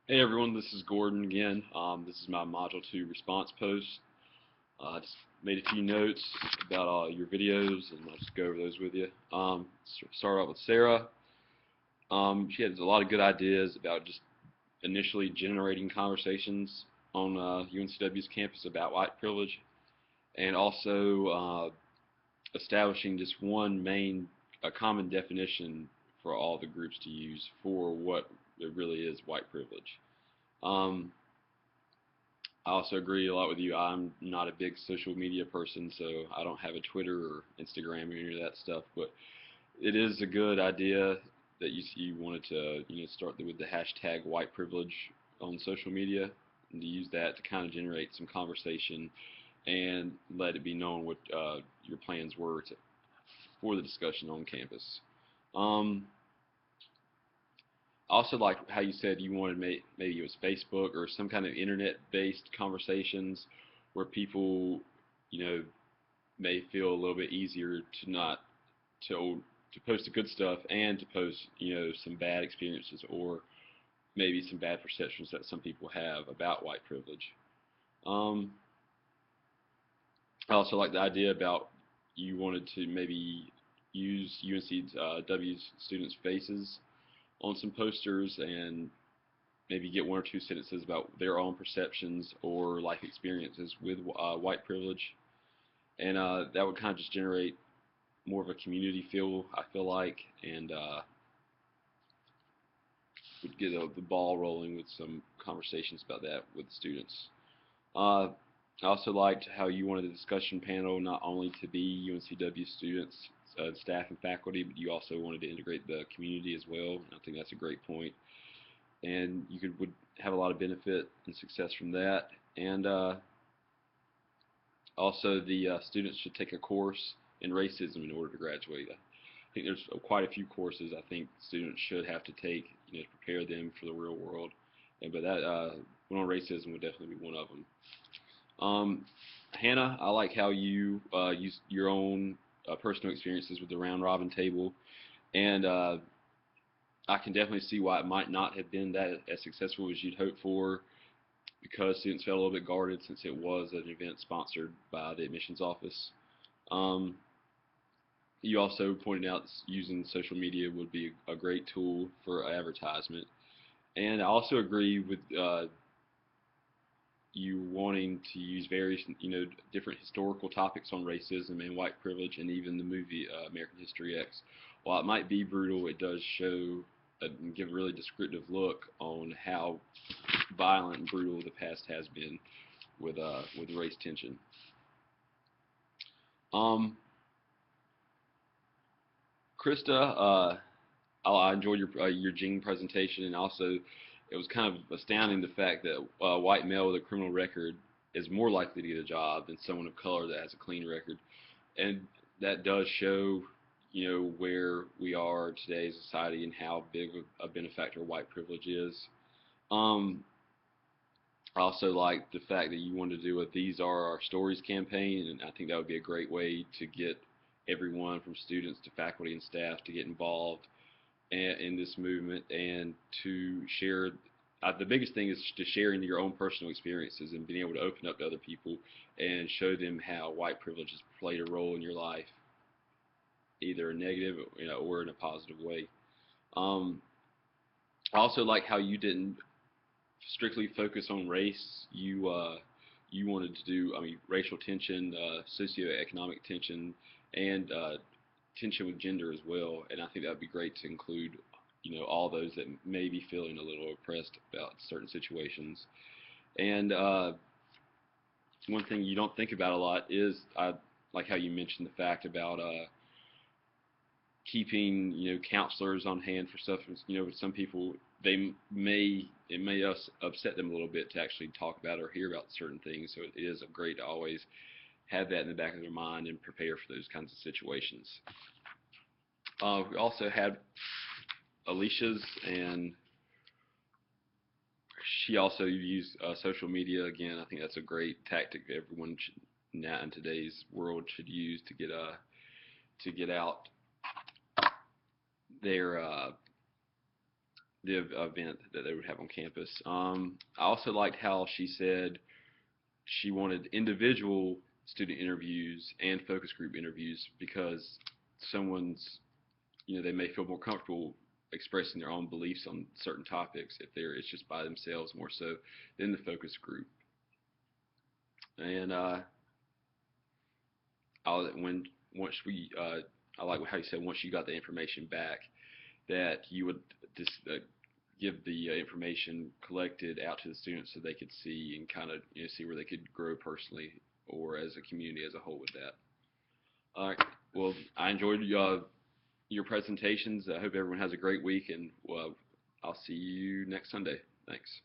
Hey everyone, this is Gordon again. This is my Module 2 response post. I just made a few notes about your videos, and I'll just go over those with you. Start off with Sarah. She had a lot of good ideas about just initially generating conversations on UNCW's campus about white privilege, and also establishing just one a common definition for all the groups to use for what it really is white privilege. Um, I also agree a lot with you. I'm not a big social media person, so I don't have a Twitter or Instagram or any of that stuff. But it is a good idea that you wanted to start with the hashtag white privilege on social media and to use that to kind of generate some conversation and let it be known what your plans were for the discussion on campus. Um, I also like how you said you wanted maybe it was Facebook or some kind of internet-based conversations where people, you know, may feel a little bit easier to not to post the good stuff and to post, some bad experiences or maybe some bad perceptions that some people have about white privilege. Um, I also like the idea about you wanted to maybe use UNCW's students' faces on some posters and maybe get one or two sentences about their own perceptions or life experiences with white privilege, and that would kind of just generate more of a community feel. I feel like, and would get the ball rolling with some conversations about that with students. Uh, I also liked how you wanted the discussion panel not only to be UNCW students, staff, and faculty, but you also wanted to integrate the community as well. And I think that's a great point. And you would have a lot of benefit and success from that. And also, the students should take a course in racism in order to graduate. I think there's quite a few courses I think students should have to take, to prepare them for the real world. But that one on racism would definitely be one of them. Hannah, I like how you use your own personal experiences with the round robin table, and I can definitely see why it might not have been that as successful as you'd hoped for because students felt a little bit guarded since it was an event sponsored by the admissions office. Um, you also pointed out using social media would be a great tool for advertisement. And I also agree with you wanting to use various, different historical topics on racism and white privilege, and even the movie American History X. While it might be brutal, it does show and give a really descriptive look on how violent and brutal the past has been with race tension. Um, Krista, I enjoyed your Jing presentation, and also it was kind of astounding the fact that a white male with a criminal record is more likely to get a job than someone of color that has a clean record, and that does show, where we are today as a society and how big a benefactor white privilege is. Um, I also like the fact that you wanted to do a "These Are Our Stories" campaign, and I think that would be a great way to get everyone from students to faculty and staff to get involved in this movement and to share. The biggest thing is to sharing your own personal experiences and being able to open up to other people and show them how white privilege has played a role in your life, either a negative, or in a positive way. Um, I also like how you didn't strictly focus on race. You wanted to do, I mean, racial tension, socioeconomic tension, and tension with gender as well. And I think that would be great to include, all those that may be feeling a little oppressed about certain situations. And one thing you don't think about a lot is I like how you mentioned the fact about keeping counselors on hand for stuff. Some people it may upset them a little bit to actually talk about or hear about certain things. So it is great to always have that in the back of their mind and prepare for those kinds of situations. We also had Alicia's, and she also used social media again. I think that's a great tactic everyone should, now in today's world, should use to get out their the event that they would have on campus. I also liked how she said she wanted individual student interviews and focus group interviews because someone's, they may feel more comfortable expressing their own beliefs on certain topics if it's just by themselves more so than the focus group. And when once we I like how you said once you got the information back that you would just give the information collected out to the students so they could see and kind of see where they could grow personally or as a community as a whole with that. All right. Well, I enjoyed your presentations. I hope everyone has a great week, and I'll see you next Sunday. Thanks.